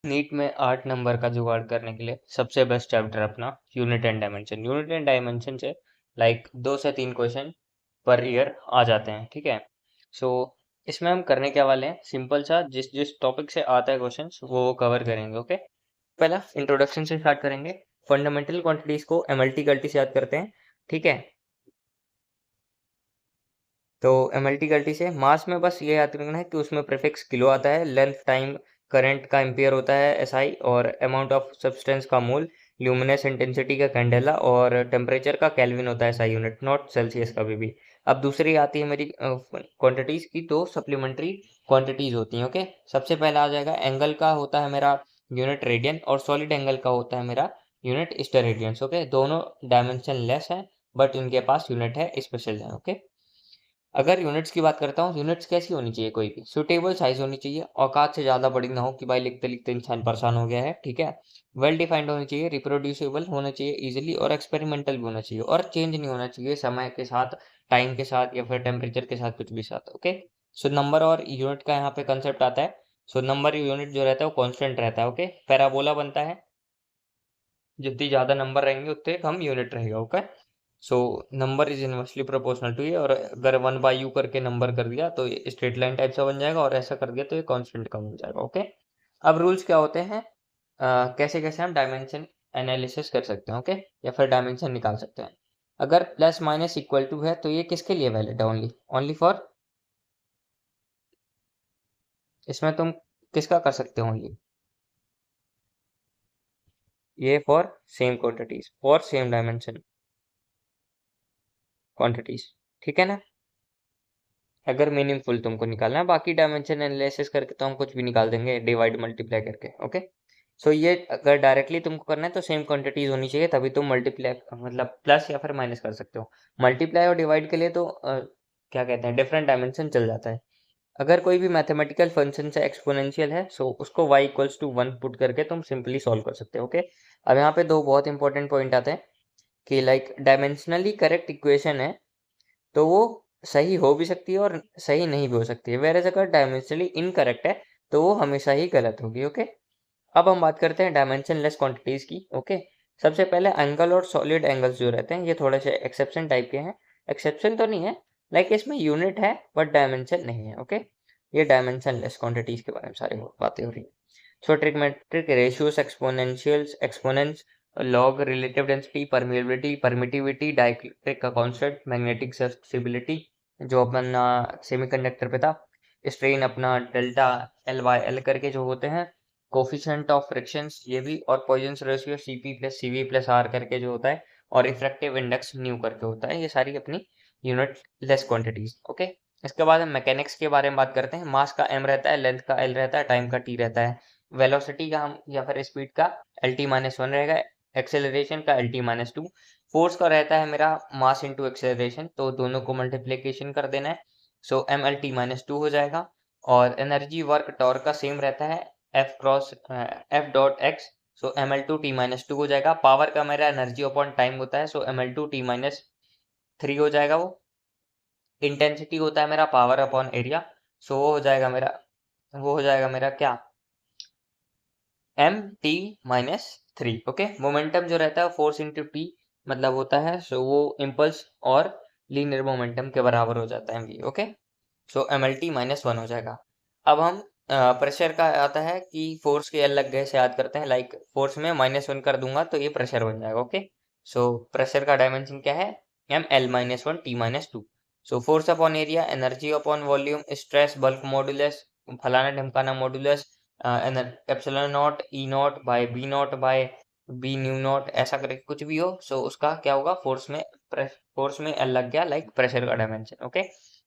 NEET में 8 number का जुगाड़ करने के लिए सबसे बेस्ट चैप्टर अपना unit and dimension. Unit and dimension से लाइक 2 से 3 क्वेश्चन पर ईयर आ जाते हैं, ठीक है। सो इसमें हम करने क्या वाले हैं, सिंपल सा जिस जिस टॉपिक से आता है क्वेश्चन वो कवर करेंगे, ओके। पहला इंट्रोडक्शन से स्टार्ट करेंगे। फंडामेंटल क्वांटिटीज को एमएलटी गलती से याद करते हैं, ठीक है। तो एमएलटी गलती से मास में बस ये याद रखना है कि उसमें प्रीफिक्स किलो आता है, लेंथ टाइम करंट का एम्पियर होता है एसआई, और अमाउंट ऑफ सब्सटेंस का मोल, ल्यूमिनेस इंटेंसिटी का कैंडेला, और टेम्परेचर का केल्विन होता है एसआई यूनिट, नॉट सेल्सियस कभी भी। अब दूसरी आती है मेरी क्वांटिटीज की, तो सप्लीमेंट्री क्वांटिटीज होती हैं, ओके। सबसे पहला आ जाएगा एंगल का होता है मेरा यूनिट रेडियन, और सॉलिड एंगल का होता है मेरा यूनिट स्टेरेडियंस, ओके। दोनों डायमेंशन लेस है बट इनके पास यूनिट है स्पेशल है, ओके। अगर यूनिट्स की बात करता हूँ, यूनिट्स कैसी होनी चाहिए, कोई भी सुटेबल साइज होनी चाहिए, औकात से ज़्यादा बड़ी ना हो कि भाई लिखते लिखते इंसान परेशान हो गया है, ठीक है। वेल डिफाइंड होनी चाहिए, रिप्रोड्यूसिबल होना चाहिए इजीली, और एक्सपेरिमेंटल भी होना चाहिए, और चेंज नहीं होना चाहिए समय के साथ, टाइम के साथ, या फिर टेम्परेचर के साथ, कुछ भी साथ, ओके। सो नंबर और यूनिट का यहाँ पे कंसेप्ट आता है। सो नंबर यूनिट जो रहता है वो कॉन्स्टेंट रहता है, ओके। पैराबोला बनता है, जितनी ज़्यादा नंबर रहेंगे उतने कम यूनिट रहेगा, okay. So number is inversely proportional to ये, और अगर 1/u करके नंबर कर दिया तो ये स्ट्रेट लाइन टाइप से बन जाएगा, और ऐसा कर दिया तो ये कांस्टेंट का बन जाएगा, ओके। अब रूल्स क्या होते हैं, कैसे कैसे हम डायमेंशन एनालिसिस कर सकते हैं, ओके, या फिर डायमेंशन निकाल सकते हैं। अगर प्लस माइनस इक्वल टू है तो ये किसके लिए वैलिड है, ओनली ओनली फॉर, इसमें तुम किसका कर सकते हो ओनली, ये for same quantities, for same dimension quantities, ठीक है ना। अगर मीनिंगफुल तुमको निकालना है, बाकी डायमेंशन एनालिसिस करके तो हम कुछ भी निकाल देंगे डिवाइड मल्टीप्लाई करके, ओके। सो ये अगर डायरेक्टली तुमको करना है तो सेम क्वांटिटीज होनी चाहिए, तभी तुम मल्टीप्लाई मतलब प्लस या फिर माइनस कर सकते हो। मल्टीप्लाई और डिवाइड के लिए तो क्या कहते हैं, डिफरेंट डायमेंशन चल जाता है। अगर कोई भी मैथमेटिकल फंक्शन से एक्सपोनेंशियल है, सो उसको y इक्वल्स टू 1 पुट करके तुम सिंपली सॉल्व कर सकते हो, ओके। अब यहाँ पे दो बहुत इंपॉर्टेंट पॉइंट आते हैं कि लाइक डायमेंशनली करेक्ट इक्वेशन है तो वो सही हो भी सकती है और सही नहीं भी हो सकती है, वेर एज अगर डायमेंशनली इनकरेक्ट है तो वो हमेशा ही गलत होगी, ओके। अब हम बात करते हैं डायमेंशनलेस क्वांटिटीज की, ओके। सबसे पहले एंगल और सॉलिड एंगल्स जो रहते हैं ये थोड़े से एक्सेप्शन टाइप के हैं, एक्सेप्शन तो नहीं है, लाइक इसमें यूनिट है बट डायमेंशन नहीं है, ओके। ये डायमेंशनलेस क्वांटिटीज के बारे में सारी बातें हो रही है। So trigonometric ratios, exponentials, exponents, log, relative density, permeability, permittivity, dielectric का constant, magnetic susceptibility जो अपना सेमीकंडक्टर पे था, स्ट्रेन अपना डेल्टा एल बाय एल करके जो होते हैं, कोफिशिएंट ऑफ फ्रिक्शंस ये भी, और Poisson's ratio CP plus CV plus R करके जो होता है, और इफेक्टिव इंडेक्स न्यू करके होता है, ये सारी अपनी यूनिट लेस क्वांटिटीज, ओके। इसके बाद हम मैकेनिक्स के बारे में बात करते हैं। मास का m रहता है, लेंथ का l रहता है, टाइम का t रहता है, वेलोसिटी का हम या फिर स्पीड का LT-1 रहेगा, एक्सेलरेशन का LT-2, फोर्स का रहता है मेरा मास इंटू एक्सेलरेशन, तो दोनों को मल्टीप्लीकेशन कर देना है, सो MLT-2 हो जाएगा। और एनर्जी वर्क टॉर्क का सेम रहता है, F क्रॉस F.x, सो ML2T-2 हो जाएगा। पावर का मेरा एनर्जी अपॉन टाइम होता है, सो ML2T-3 हो जाएगा। इंटेंसिटी होता है मेरा पावर अपॉन एरिया, सो वो हो जाएगा मेरा क्या, MT-3, ओके। मोमेंटम जो रहता है फोर्स इंटू टी मतलब होता है, सो वो इम्पल्स और लीनियर मोमेंटम के बराबर हो जाता है MV, ओके। सो MLT-1 हो जाएगा। अब हम प्रेशर का आता है कि फोर्स के एल लग गए से याद करते हैं, लाइक फोर्स में -1 कर दूंगा तो ये प्रेशर बन जाएगा, ओके। सो प्रेशर का डायमेंशन क्या है, ML-1T-2। So force upon area, energy upon volume, stress, bulk modulus, फलाना ढमकाना modulus, epsilon nought E nought by B nought by B mu nought, ऐसा करके कुछ भी हो, सो उसका क्या होगा, फोर्स में एल लग गया, लाइक प्रेशर का डायमेंशन, ओके।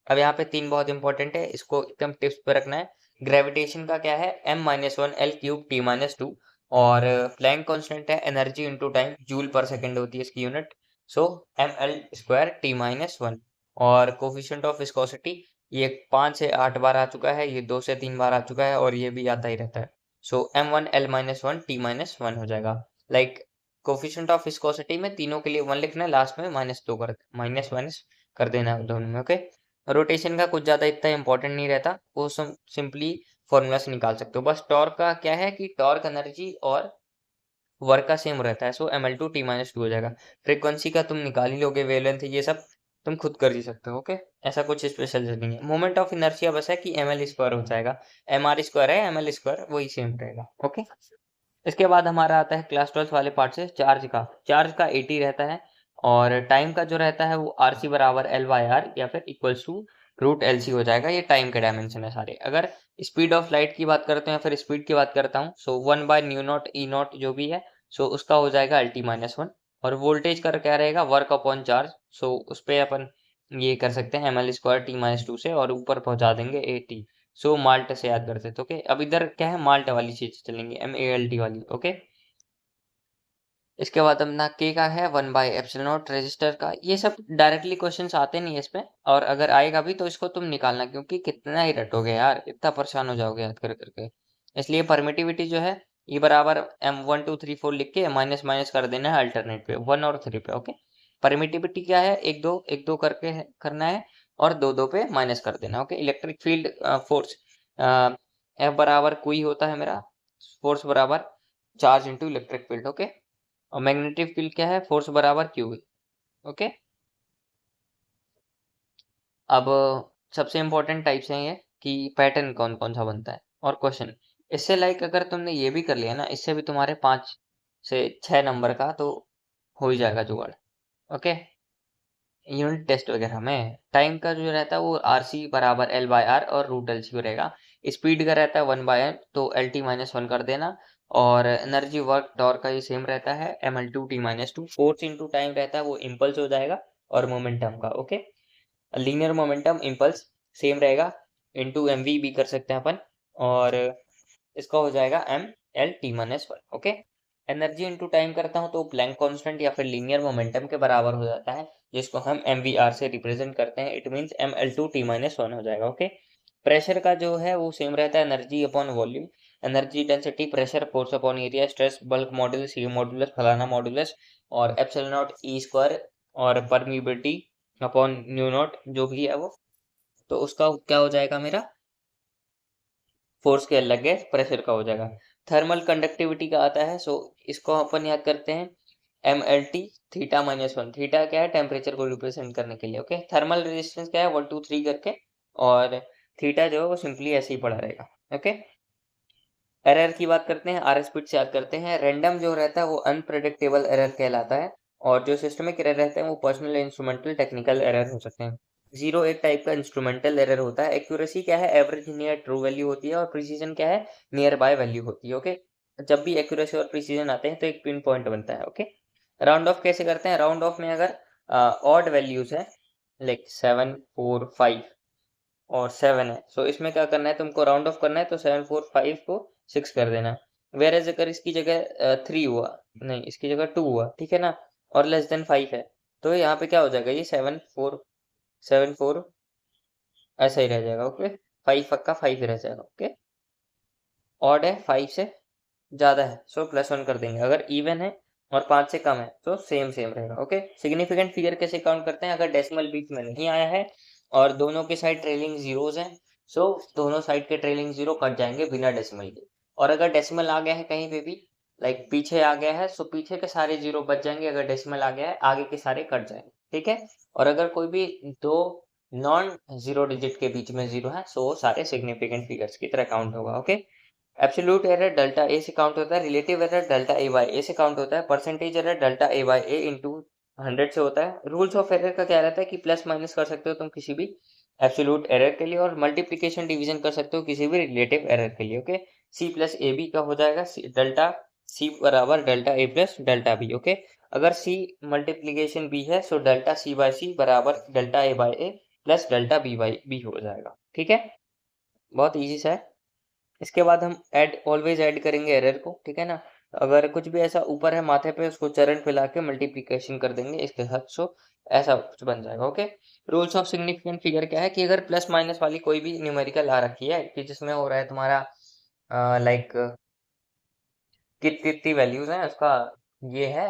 अब यहाँ पे 3 बहुत इंपॉर्टेंट है, इसको एकदम टिप्स पे रखना है। ग्रेविटेशन का क्या है, M-1L3T-2, और प्लैंक कांस्टेंट है एनर्जी इंटू टाइम, जूल पर सेकंड होती है इसकी यूनिट, सो ML2T-1। और कोफिशिएंट ऑफ विस्कोसिटी ये 5 से 8 बार आ चुका है, ये 2 से 3 बार आ चुका है, और ये भी आता ही रहता है, सो M1L-1T-1 हो जाएगा। लाइक कोफिशिएंट ऑफ विस्कोसिटी में तीनों के लिए 1 लिखना है, लास्ट में -2 कर माइनस कर देना है दोनों में, ओके। रोटेशन का कुछ ज़्यादा इतना इंपॉर्टेंट नहीं रहता, वो सिंपली फॉर्मूला से निकाल सकते हो। बस टॉर्क का क्या है कि टॉर्क एनर्जी और वर्क का सेम रहता है, सो ml2 t-2 हो जाएगा। फ्रीक्वेंसी का तुम निकाल ही लोगे, वेवलेंथ ये सब तुम खुद कर ही सकते हो। ओके, ऐसा कुछ स्पेशल नहीं है। मोमेंट ऑफ इनर्शिया बस है कि ml² हो जाएगा, mr² है ml² वही सेम रहेगा। ओके, इसके बाद हमारा आता है क्लास 12 वाले पार्ट से चार्ज का 80 रहता है, और टाइम का जो रहता है वो RC बराबर L/R या फिर इक्वल्स टू रूट LC हो जाएगा। ये टाइम के डायमेंशन है सारे। अगर स्पीड ऑफ लाइट की बात करते हैं या फिर स्पीड की बात करता हूँ, सो 1/μ0 E0 जो भी है, सो उसका हो जाएगा LT-1। और वोल्टेज का क्या रहेगा, वर्क अपॉन चार्ज। सो उस पर अपन ये कर सकते हैं ml² t-2 से, और ऊपर पहुंचा देंगे AT। सो माल्ट से याद करते थे। ओके, अब इधर क्या है, माल्ट वाली चीज चलेंगे, MALT वाली। ओके, इसके बाद अपना के का है 1/ε0 रेजिस्टर का। ये सब डायरेक्टली क्वेश्चंस आते नहीं है इसमें, और अगर आएगा भी तो इसको तुम निकालना, क्योंकि कितना ही रटोगे यार, इतना परेशान हो जाओगे याद कर करके। इसलिए परमिटिविटी जो है ये बराबर M1 2 3 4 लिख के माइनस माइनस कर देना है अल्टरनेट पे, 1 और 3 पे। ओके, परमिटिविटी क्या है, एक दो करके करना है, और दो दो पे माइनस कर देना। Okay, electric field force F बराबर कोई होता है मेरा, फोर्स बराबर charge into electric field. Okay, और मैग्नेटिक फील्ड क्या है, फोर्स बराबर क्यू। ओके, अब सबसे इंपॉर्टेंट टाइप्स हैं ये कि पैटर्न कौन कौन सा बनता है और क्वेश्चन। इससे लाइक अगर तुमने ये भी कर लिया ना, इससे भी तुम्हारे 5 से 6 नंबर का तो हो ही जाएगा जुगाड़। ओके, यूनिट टेस्ट वगैरह में टाइम का जो रहता है वो RC बराबर L/R और रूट LC को रहेगा। स्पीड का रहता है 1/m, तो LT-1 कर देना। और एनर्जी वर्क टॉर्क का ये सेम रहता है, ml2 t-2। Force into time रहता है वो इम्पल्स हो जाएगा, और मोमेंटम का। Okay, linear momentum impulse same रहेगा, इंटू MV भी कर सकते हैं अपन, और इसका हो जाएगा ml_t-1। Okay, energy into time करता हूँ तो प्लैंक कांस्टेंट या फिर लीनियर मोमेंटम के बराबर हो जाता है, जिसको हम MVR से रिप्रेजेंट करते हैं। इट मींस ml2 t-1 हो जाएगा। ओके, प्रेशर का जो है वो सेम रहता है, energy upon volume. Energy density, pressure, force upon area, stress, bulk modulus, ये मॉडुलस, फलाना मॉडुलस, और ε0 E², और परमीबिलिटी अपॉन μ0 जो भी है वो, तो उसका क्या हो जाएगा मेरा, फोर्स के अलग है, प्रेशर का हो जाएगा। थर्मल कंडक्टिविटी का आता है, सो इसको अपन याद करते हैं MLT θ-1। थीटा क्या है, टेम्परेचर को रिप्रेजेंट करने के लिए। ओके, थर्मल रेजिस्टेंस क्या है, 1 2 3 करके, और थीटा जो है वो सिंपली ऐसे ही पड़ा रहेगा। ओके, एरर की बात करते हैं, आर स्पीड से याद करते हैं। रैंडम जो रहता है वो अनप्रेडिक्टेबल एरर कहलाता है, और जो सिस्टमिक एरर रहते हैं वो पर्सनल, इंस्ट्रूमेंटल, टेक्निकल एरर हो सकते हैं। जीरो एक टाइप का इंस्ट्रूमेंटल एरर होता है। एक्यूरेसी क्या है, एवरेज नियर ट्रू वैल्यू होती है, और प्रिसीजन क्या है, नियर बाय वैल्यू होती है। ओके, जब भी एक्यूरेसी और प्रिसीजन आते हैं तो एक पिन पॉइंट बनता है। ओके, राउंड ऑफ कैसे करते हैं, राउंड ऑफ में अगर ऑड वैल्यूज है, लाइक 7 4 5 और 7 है, सो इसमें क्या करना है, तुमको राउंड ऑफ करना है, तो 7 4 5 को 6 कर देना। वेर एज अगर इसकी जगह 3 हुआ, नहीं इसकी जगह 2 हुआ, ठीक है ना, और लेस देन 5 है, तो यहाँ पे क्या हो जाएगा, ये 7 4 ऐसा ही रह जाएगा। ओके, 5 पक्का 5 ही रह जाएगा। ओके, ऑड है 5 से ज्यादा है, सो +1 कर देंगे। अगर इवन है और 5 से कम है तो सेम सेम रहेगा। ओके, सिग्निफिकेंट फिगर कैसे काउंट करते हैं, अगर डेसिमल बीच में नहीं आया है और दोनों के साइड ट्रेलिंग जीरोज हैं, सो दोनों साइड के ट्रेलिंग जीरो कट जाएंगे बिना डेसिमल के। और अगर डेसिमल आ गया है कहीं पे भी, लाइक पीछे आ गया है, सो पीछे के सारे जीरो बच जाएंगे। अगर डेसिमल आ गया है आगे के सारे कट जाएंगे। ठीक है, और अगर कोई भी दो नॉन जीरो डिजिट के बीच में जीरो है, सो वो सारे सिग्निफिकेंट फिगर्स की तरह काउंट होगा। Okay, absolute error delta A से काउंट होता है, relative error delta A by A से काउंट होता है, percentage error delta A by A into 100 से होता है। रूल्स ऑफ एरर का क्या रहता है कि प्लस माइनस कर सकते हो तुम किसी भी एब्सोल्यूट एरर के लिए, और मल्टीप्लीकेशन डिवीजन कर सकते हो किसी भी रिलेटिव एरर के लिए। Okay, C plus A B का हो जाएगा डेल्टा सी बराबर delta A plus delta B. Okay, अगर सी मल्टीप्लीकेशन बी है, so delta C by C बराबर delta A by A plus delta B by B हो जाएगा। ठीक है, बहुत ईजी सा है। इसके बाद हम ऑलवेज ऐड करेंगे एरर को। ठीक है ना, अगर कुछ भी ऐसा ऊपर है माथे पे, उसको चरण पे लाके मल्टीप्लिकेशन कर देंगे इसके साथ, सो ऐसा कुछ बन जाएगा। Okay, rules of significant figure क्या है कि अगर प्लस माइनस वाली कोई भी न्यूमेरिकल आ रखी है कि जिसमें हो रहा है तुम्हारा लाइक कितनी वैल्यूज हैं उसका, ये है,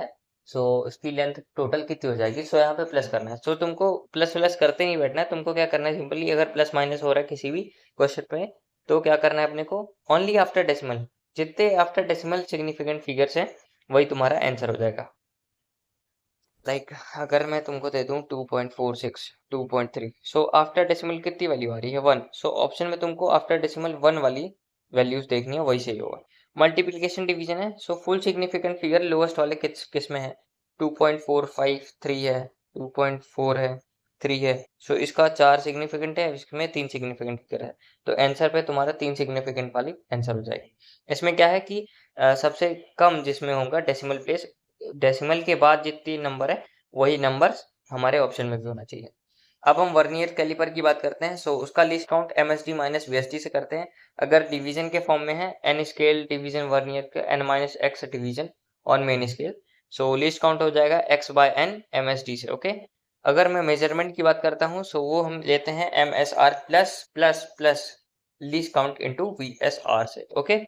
सो इसकी लेंथ टोटल कितनी हो जाएगी, सो यहाँ पे प्लस करना है। सो तुमको प्लस प्लस करते नहीं बैठना है, तुमको क्या करना है, सिंपली अगर प्लस माइनस हो रहा है किसी भी क्वेश्चन पे, तो क्या करना है अपने को, ओनली आफ्टर डेसिमल, जितने आफ्टर डेसिमल सिग्निफिकेंट फिगर्स हैं वही तुम्हारा आंसर हो जाएगा। लाइक अगर मैं तुमको दे दूं 2.46, 2.3, सो आफ्टर डेसिमल कितनी वैल्यू आ रही है 1, सो ऑप्शन में तुमको आफ्टर डेसिमल 1 वाली वैल्यूज देखनी है, वही सही होगा। मल्टीप्लिकेशन डिवीजन है, so full significant figure lowest वाले किस में है, 2.453 है, 2.4 है, 3 है, सो इसका 4 सिग्निफिकेंट है, इसमें 3 सिग्निफिकेंट फिगर है, तो आंसर पे तुम्हारा 3 सिग्निफिकेंट वाली आंसर हो जाएगी। इसमें क्या है कि सबसे कम जिसमें होगा डेसिमल प्लेस, डेसिमल के बाद जितनी नंबर है वही नंबर हमारे ऑप्शन में भी होना चाहिए। अब हम वर्नियर कैलिपर की बात करते हैं, सो उसका least count MSD minus VSD से करते हैं। अगर डिवीजन के फॉर्म में है एन स्केल डिवीजन वर्नियर का N minus X division on main scale, so least count हो जाएगा एक्स बाय एन एमएसडी से। ओके, अगर मैं मेजरमेंट की बात करता हूँ, सो वो हम लेते हैं M S R plus plus plus least count into V S R से। ओके,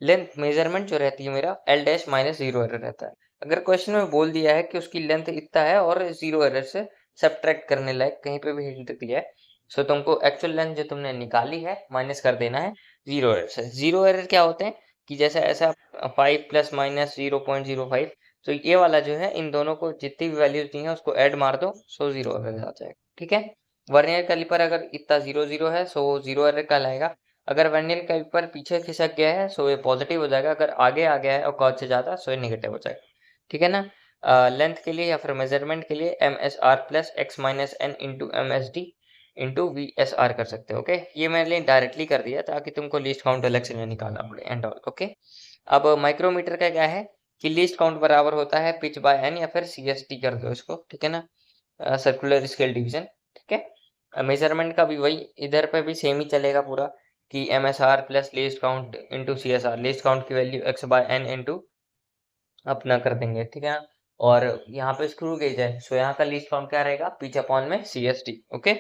लेंथ मेजरमेंट जो रहती है मेरा L dash minus zero error रहता है। अगर क्वेश्चन में बोल दिया है कि उसकी लेंथ इतना है और जीरो एरर से सब्ट्रैक्ट करने लायक कहीं पे भी हिंट दिया है, सो तुमको एक्चुअल लेंथ जो तुमने निकाली है माइनस कर देना है जीरो एरर से। जीरो एरर क्या होते हैं कि जैसे ऐसा 5 प्लस माइनस 0.05, तो ये वाला जो है इन दोनों को जितनी भी वैल्यूज दी है उसको ऐड मार दो, सो जीरो एरर आ जाएगा। ठीक है, वर्नियर कैलिपर अगर इतना जीरो जीरो है सो जीरो एरर कहलाएगा। अगर वर्नियर कैलिपर पीछे खिसक गया है सो ये पॉजिटिव हो जाएगा, अगर आगे आ गया है और कॉज से ज्यादा सो ये नेगेटिव हो जाएगा। ठीक है ना, लेंथ के लिए या फिर मेजरमेंट के लिए M S R plus X minus N into M S D into V S R कर सकते हो। ओके, ये मैंने डायरेक्टली कर दिया ताकि तुमको लीस्ट काउंट अलग से नहीं निकालना पड़े एंड ऑल। ओके, अब माइक्रोमीटर का क्या है कि लीस्ट काउंट बराबर होता है पिच बाय एन या फिर सी एस टी कर दो इसको। ठीक है ना, सर्कुलर स्केल डिवीजन। ठीक है, मेजरमेंट का भी वही, इधर पे भी सेम ही चलेगा पूरा कि M S R plus least count into C S R, least count की value X by N into अपना कर देंगे। ठीक है ना, और यहाँ पे स्क्रू गेज है, सो यहाँ का लीस्ट काउंट क्या रहेगा पिच अपॉन में सी एस टी। ओके,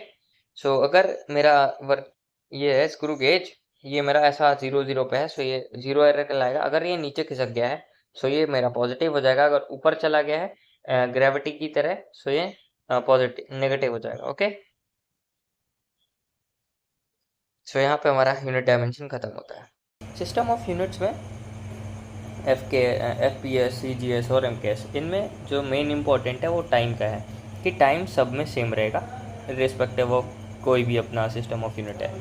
सो अगर मेरा ये है स्क्रू गेज, ये मेरा ऐसा जीरो जीरो पे है, सो ये जीरो एरर कहलाएगा। अगर ये नीचे खिसक गया है सो ये मेरा पॉजिटिव हो जाएगा, अगर ऊपर चला गया है ग्रेविटी की तरह सो ये पॉजिटिव नेगेटिव हो जाएगा। ओके, सो यहाँ पे हमारा यूनिट डायमेंशन खत्म होता है। सिस्टम ऑफ यूनिट्स में एफ पी एस, सी जी एस और एम के एस, इनमें जो मेन इंपॉर्टेंट है वो टाइम का है कि टाइम सब में सेम रहेगा रिस्पेक्टिव ऑफ कोई भी अपना सिस्टम ऑफ यूनिट है।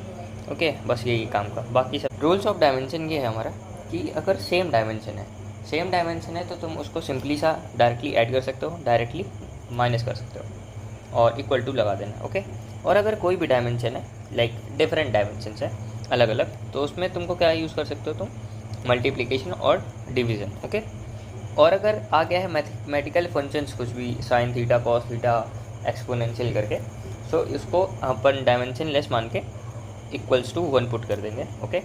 ओके, बस यही काम का, बाकी सब रूल्स ऑफ डायमेंशन ये है हमारा कि अगर सेम डायमेंशन है तो तुम उसको सिंपली सा डायरेक्टली ऐड कर सकते हो, डायरेक्टली माइनस कर सकते हो और इक्वल टू लगा देना। ओके, और अगर कोई भी डायमेंशन है लाइक डिफरेंट डायमेंशन है अलग अलग, तो उसमें तुमको क्या यूज़ कर सकते हो तुम, मल्टीप्लिकेशन और डिवीज़न। ओके, और अगर आ गया है मैथमेटिकल फंक्शंस कुछ भी sine theta cos theta exponential करके, सो इसको अपन डायमेंशन लेस मान के इक्वल्स टू 1 पुट कर देंगे। ओके,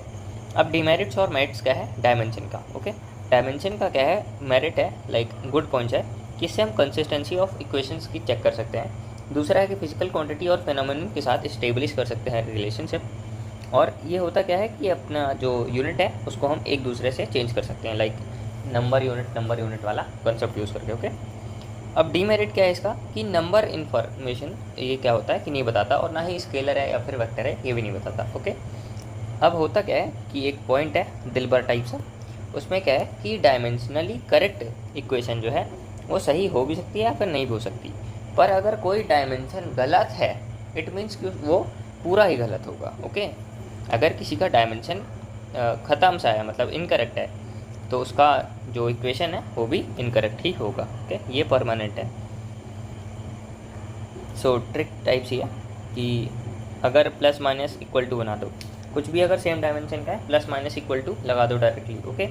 अब डिमेरिट्स और मेरिट्स क्या है डायमेंशन का। ओके, डायमेंशन का क्या है, मेरिट है लाइक गुड पॉइंट्स है कि इससे हम कंसिस्टेंसी ऑफ इक्वेशंस की चेक कर सकते हैं। दूसरा है कि फिजिकल क्वांटिटी और फेनोमेनन के साथ इस्टेब्लिश कर सकते हैं रिलेशनशिप। और ये होता क्या है कि अपना जो यूनिट है उसको हम एक दूसरे से चेंज कर सकते हैं, लाइक नंबर यूनिट वाला कंसेप्ट यूज़ करके। ओके, अब डीमेरिट क्या है इसका कि नंबर इन्फॉर्मेशन ये क्या होता है कि नहीं बताता, और ना ही स्केलर है या फिर वेक्टर है ये भी नहीं बताता। ओके, अब होता क्या है कि एक पॉइंट है दिलबर टाइप सा, उसमें क्या है कि डायमेंशनली करेक्ट इक्वेशन जो है वो सही हो भी सकती है या फिर नहीं भी हो सकती, पर अगर कोई डायमेंशन गलत है इट मीन्स कि वो पूरा ही गलत होगा। ओके, अगर किसी का डायमेंशन ख़त्म सा है मतलब इनकरेक्ट है तो उसका जो इक्वेशन है वो भी इनकरेक्ट ही होगा। ओके, ये परमानेंट है। सो ट्रिक टाइप सी है कि अगर प्लस माइनस इक्वल टू बना दो, कुछ भी अगर सेम डायमेंशन का है प्लस माइनस इक्वल टू लगा दो directly. Okay,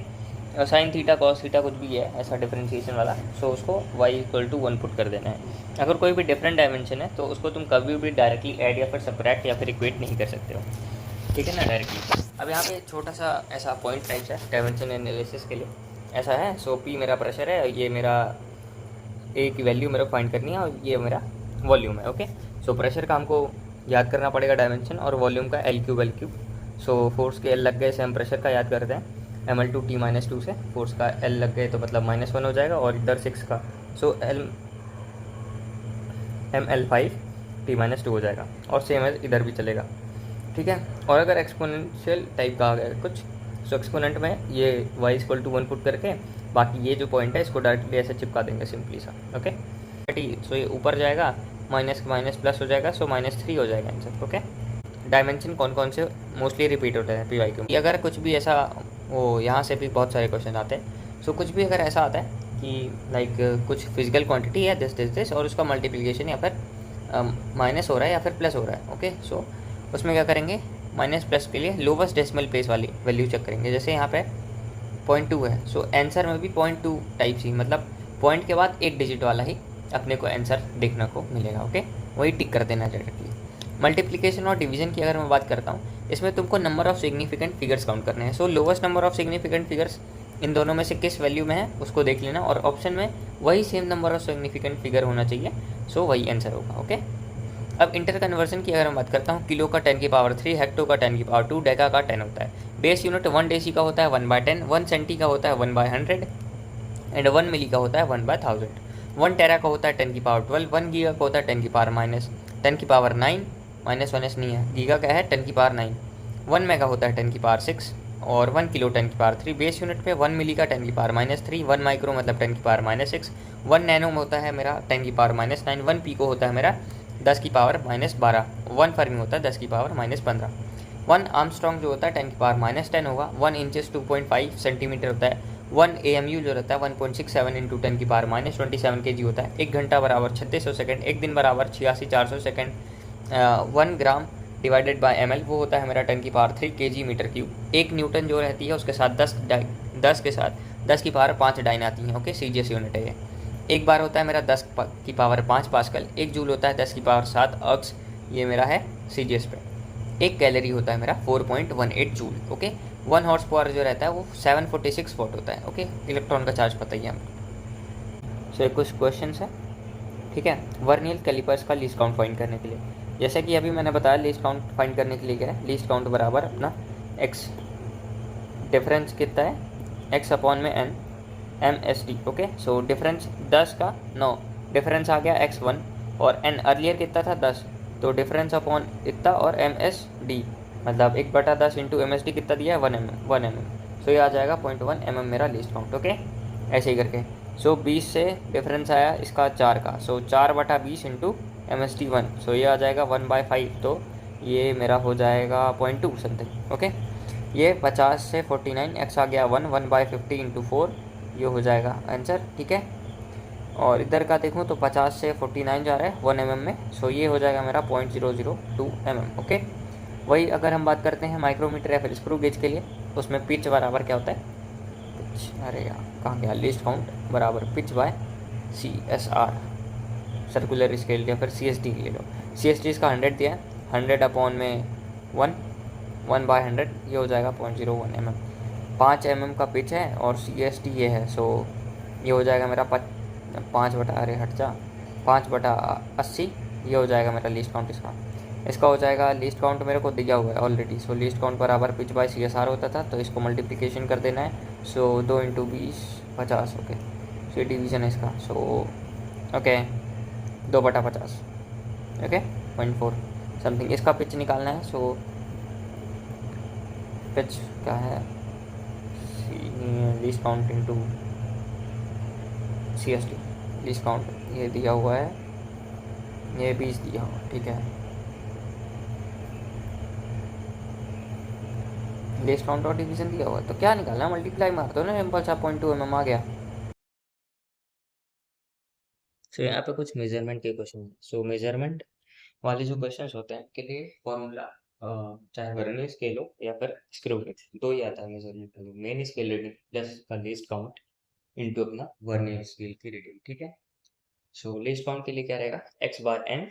sine theta cos theta कुछ भी है ऐसा डिफरेंशिएशन वाला, सो उसको y इक्वल टू 1 पुट कर देना है। अगर कोई भी डिफरेंट डायमेंशन है तो उसको तुम कभी भी डायरेक्टली ऐड या फिर सब्ट्रैक्ट या फिर इक्वेट नहीं कर सकते हो। ठीक है ना, डायरेक्टली। अब यहाँ पे छोटा सा ऐसा पॉइंट टाइप्स है डायमेंशन एनालिसिस के लिए, ऐसा है। सो पी मेरा प्रेशर है, ये मेरा ए की वैल्यू मेरे को फाइंड करनी है और ये मेरा वॉल्यूम है। ओके, सो प्रेशर का हमको याद करना पड़ेगा डायमेंशन, और वॉल्यूम का एल क्यूब। सो फोर्स के एल लग गए से हम प्रेशर का याद करते हैं ml2 t-2 से, फोर्स का एल लग गए तो मतलब -1 हो जाएगा, और इधर 6 का सो ml5 t-2 हो जाएगा, और सेम है इधर भी चलेगा। ठीक है। और अगर एक्सपोनेंशियल टाइप का आ गया कुछ, सो एक्सपोनेंट में ये y इक्वल टू 1 पुट करके बाकी ये जो पॉइंट है इसको डायरेक्टली ऐसे चिपका देंगे सिंपली सा। ओके, सो ये ऊपर जाएगा, माइनस माइनस प्लस हो जाएगा, सो -3 हो जाएगा आंसर। ओके, डायमेंशन कौन कौन से मोस्टली रिपीट होते हैं पी वाई क्यू। अगर कुछ भी ऐसा, वो यहाँ से भी बहुत सारे क्वेश्चन आते हैं। सो कुछ भी अगर ऐसा आता है कि लाइक कुछ फिजिकल क्वांटिटी है दिस और उसका मल्टीप्लिकेशन या फिर माइनस हो रहा है या फिर प्लस हो रहा है। ओके, सो उसमें क्या करेंगे, माइनस प्लस के लिए लोवेस्ट डेसिमल प्लेस वाली वैल्यू चेक करेंगे। जैसे यहाँ पे 0.2 है, सो आंसर में भी 0.2 टाइप सी, मतलब पॉइंट के बाद एक डिजिट वाला ही अपने को आंसर देखने को मिलेगा। ओके, वही टिक कर देना डायरेक्टली। मल्टीप्लिकेशन और डिवीजन की अगर मैं बात करता हूँ, इसमें तुमको number of significant figures count करने हैं। So lowest number of significant figures in दोनों में से किस वैल्यू में है उसको देख लेना, और ऑप्शन में वही same number of significant figure होना चाहिए, सो वही आंसर होगा। ओके, अब इंटर कन्वर्जन की अगर मैं बात करता हूँ, किलो का 10⁻3, हेक्टो का 10⁻2, डेका का 10 होता है। बेस यूनिट 1 डेसी का होता है 1/10, 1 सेंटी का होता है 1/100 एंड 1 मिली का होता है 1/1000। 1 टेरा का होता है 10⁻12, 1 गीगा का होता है 10⁻9 माइनस माइनस नहीं है, गीगा का है 10⁻9। 1 मेगा होता है 10⁻6 और 1 किलो 10⁻3। बेस यूनिट पे 1 मिली का 10⁻3, 1 माइक्रो मतलब 10⁻6, 1 नैनो होता है मेरा 10⁻9, 1 पीको होता है मेरा 10⁻12, 1 फर्मी होता है 10⁻15। 1 आर्मस्ट्रॉन्ग जो होता है 10⁻10 होगा। 1 इंचेस 2.5 सेंटीमीटर होता है। 1 AMU जो रहता है 1.67 इंटू 10⁻27 kg होता है। 1 घंटा बराबर 3600 सेकेंड, 1 दिन बराबर 86,400 second. 1 gram divided by ml वो होता है मेरा 10⁻3 kg मीटर क्यूब। 1 न्यूटन जो रहती है उसके साथ 10 के साथ 10⁻5 डाइन आती हैं। ओके, CGS यूनिट है ये। एक बार होता है मेरा 10⁻5 पास्कल। 1 जूल होता है 10⁻7 अर्क्स, ये मेरा है CGS पे। 1 कैलोरी होता है मेरा 4.18 जूल। ओके, 1 हॉर्स पावर जो रहता है वो 746 वॉट होता है। ओके, इलेक्ट्रॉन का चार्ज पता ही है हमको। सो कुछ क्वेश्चन है, ठीक है। वर्नियल कैलिपर्स का लीस्ट काउंट फाइंड करने के लिए, जैसे कि अभी मैंने बताया, लीस्ट काउंट फाइंड करने के लिए क्या है, लीस्ट काउंट बराबर अपना एक्स, डिफरेंस कितना है एक्स अपॉन में N MSD। Okay, so difference 10 का 9, डिफरेंस आ गया x1 और n अर्लियर कितना था 10, तो डिफरेंस अपॉन इतना और MSD मतलब 1/10 इंटू MSD कितना दिया है 1 mm। सो ये आ जाएगा 0.1 mm मेरा लीस्ट काउंट। ओके, ऐसे ही करके। सो 20 से डिफरेंस आया इसका 4 का, सो 4/20 इंटू MSD 1, सो ये आ जाएगा 1/5, तो ये मेरा हो जाएगा 0.2 समथिंग। ओके, ये 50 से 49, x आ गया 1/50 इंटू 4, ये हो जाएगा आंसर। ठीक है, और इधर का देखूँ तो 50 से 49 जा रहा है 1 mm में, सो ये हो जाएगा मेरा 0.002 mm। ओके, वही अगर हम बात करते हैं माइक्रोमीटर या फिर स्क्रू गेज के लिए, उसमें पिच बराबर क्या होता है, पिच, अरे यार कहाँ गया, लीस्ट काउंट बराबर pitch by CSR, circular scale या फिर CSD ले लो। CSD इसका 100 दिया है, 100 अपॉन में 1/100, ये हो जाएगा 0.01 mm। 5 mm का पिच है और CSD ये है, सो ये हो जाएगा मेरा 5/80, ये हो जाएगा मेरा लीस्ट काउंट इसका। इसका हो जाएगा लीस्ट काउंट मेरे को दिया हुआ है ऑलरेडी, सो लीस्ट काउंट बराबर पिच बाय CSR होता था, तो इसको मल्टीप्लिकेशन कर देना है। सो 2 इंटू 20 50। ओके, सो डिवीज़न है इसका, सो ओके 2/50। ओके, 0.4 समथिंग इसका पिच निकालना है। सो पिच क्या है, least count into CSD, least count ये दिया हुआ है, ये 20 दिया हुआ, ठीक है। लीस्ट काउंट और डिवीजन दिया हुआ है, तो क्या निकालना है, मल्टीप्लाई मार दो ना, सिंपल सा 0.2 mm आ गया। सो यहाँ पे कुछ मेजरमेंट के क्वेश्चन है। सो मेजरमेंट वाले जो क्वेश्चन होते हैं के लिए फॉर्मूला, चाहे वर्नियर स्केल हो या फिर स्क्रू गेज, दो ही आता है मेजरमेंट के लिए, मेन स्केल रीडिंग प्लस का लीस्ट काउंट इंटू अपना वर्नियर स्केल की रीडिंग। ठीक है, सो लीस्ट काउंट के लिए क्या रहेगा, x/n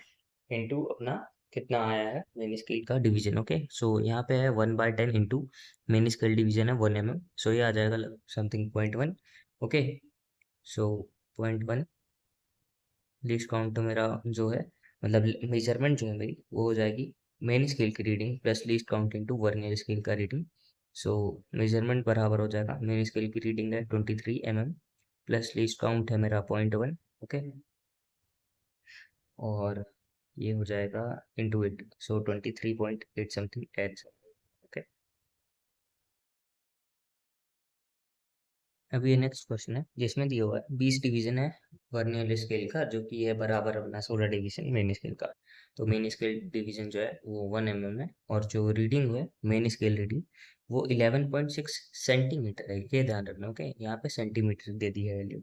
इंटू अपना कितना आया है मेन स्केल का डिवीजन। ओके, सो यहाँ पे है 1/10 इंटू मेन स्केल डिवीजन है 1 mm, सो ये आ जाएगा समथिंग 0.1। ओके, सो 0.1 लीस्ट काउंट तो मेरा जो है, मतलब मेजरमेंट जो है मेरी, वो हो जाएगी मेन स्केल की reading plus least count into vernier scale का रीडिंग। सो मेजरमेंट बराबर हो जाएगा, मेन स्केल की रीडिंग है 23 mm प्लस लीस्ट काउंट है मेरा 0.1। ओके, और ये हो जाएगा into it, so 23.8 something H. Okay, अब ये नेक्स्ट क्वेश्चन है जिसमें दिया हुआ है 20 डिवीजन है वर्नियर स्केल का, जो कि है बराबर अपना 16 डिवीजन मेन स्केल का। तो मेन स्केल डिवीजन जो है वो 1 mm है, और जो रीडिंग है मेन स्केल रीडिंग वो 11.6 सेंटीमीटर है। ये ध्यान रखना, ओके, यहाँ पे सेंटीमीटर दे दी है वैल्यू।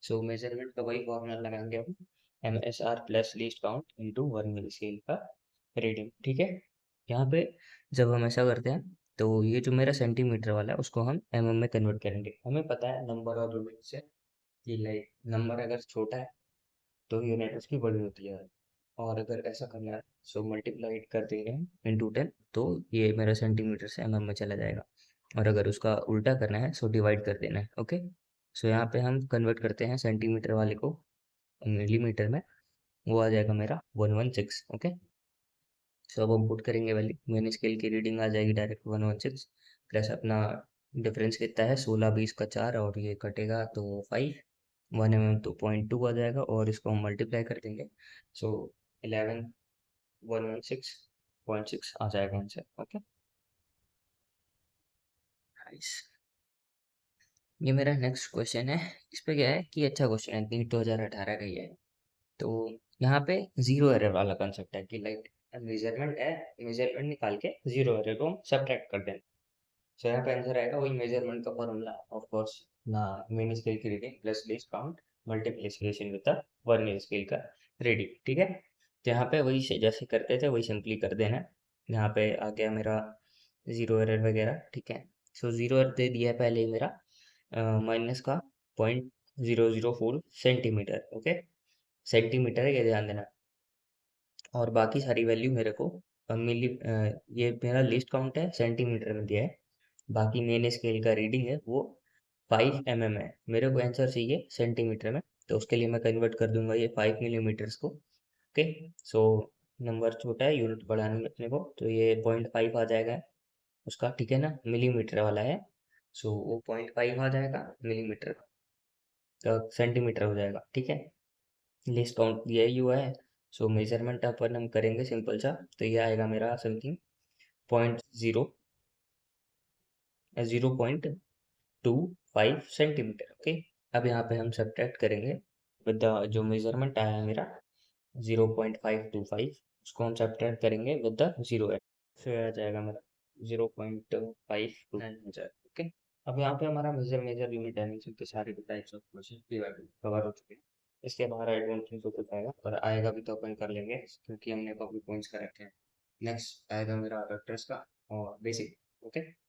सो मेजरमेंट का वही फॉर्मूला लगाएंगे हम, MSR plus least count into vernier scale का रीडिंग। ठीक है, यहाँ पे जब हम ऐसा करते हैं तो ये जो मेरा सेंटीमीटर वाला है उसको हम में कन्वर्ट करेंगे। हमें पता है नंबर और यूनिट से कि लाइक नंबर अगर छोटा है तो यूनिट उसकी बड़ी होती है, और अगर ऐसा करना है सो मल्टीप्लाइड कर देंगे हम इंटू 10, तो ये मेरा सेंटीमीटर से में चला जाएगा। और अगर उसका उल्टा करना है सो डिवाइड कर देना है। ओके, सो यहाँ पे हम कन्वर्ट करते हैं सेंटीमीटर वाले को मिलीमीटर में, वो आ जाएगा मेरा 116। ओके, सो अब हम पुट करेंगे वैल्यू, मेन स्केल की रीडिंग आ जाएगी डायरेक्ट 116, प्लस अपना डिफरेंस कितना है 16 20 का 4, और ये कटेगा तो 5, 1 mm तो 0.2 आ जाएगा, और इसको हम मल्टीप्लाई कर देंगे सो 11116.6 आ जाएगा आंसर। Okay, nice. ये मेरा नेक्स्ट क्वेश्चन है। इस पे क्या है कि अच्छा क्वेश्चन है, नीट 2018 का ही है। तो यहाँ पे जीरो एरर वाला कंसेप्ट है कि लाइक मेजरमेंट है, मेजरमेंट निकाल के जीरो एरर को हम सब्ट्रैक्ट कर दें। सो यहाँ पे आंसर आएगा वही मेजरमेंट का फॉर्मूला, ऑफ कोर्स ना, मेन स्केल की reading plus least count multiplication with the vernier scale का रीडिंग। ठीक है, तो यहाँ पे वही जैसे करते थे वही सिंपली कर देना। यहाँ पे आ गया मेरा जीरो एरर वगैरह। ठीक है, सो जीरो एरर दे दिया है पहले ही मेरा माइनस का 0.004 सेंटीमीटर। ओके, सेंटीमीटर है, ये ध्यान देना। और बाकी सारी वैल्यू मेरे को ये मेरा लिस्ट काउंट है सेंटीमीटर में दिया है, बाकी मेन स्केल का रीडिंग है वो 5 mm है। मेरे को आंसर चाहिए सेंटीमीटर में, तो उसके लिए मैं कन्वर्ट कर दूंगा ये 5 मिलीमीटर्स को। ओके, सो नंबर छोटा है, यूनिट बढ़ाने में अपने को, तो ये 0.5 आ जाएगा उसका। ठीक है ना, मिलीमीटर वाला है, सो वो 0.5 आ जाएगा मिलीमीटर का, सेंटीमीटर हो जाएगा। ठीक है, लिस्ट काउंट दिया ही हुआ है, सो मेजरमेंट अपन हम करेंगे सिंपल सा, तो ये आएगा मेरा समथिंग 0.25 सेंटीमीटर। ओके, अब यहाँ पे हम सब्ट्रैक्ट करेंगे विद द जो मेजरमेंट आया है मेरा 0.525, उसको हम सब्ट्रैक्ट करेंगे विद द जीरो है, फिर आ जाएगा मेरा 0.529। ओके, अब यहाँ पे हमारा मेजर मेजर यूनिट डायमेंशन के सारे टाइप्स ऑफ क्वेश्चन कवर हो चुके हैं। इसके बाहर आई डोंट थिंक तो कुछ आएगा, पर आएगा भी तो अपन कर लेंगे क्योंकि हमने कॉपी पॉइंट्स कर रखे हैं। नेक्स्ट आएगा मेरा वेक्टर्स का और बेसिक। ओके।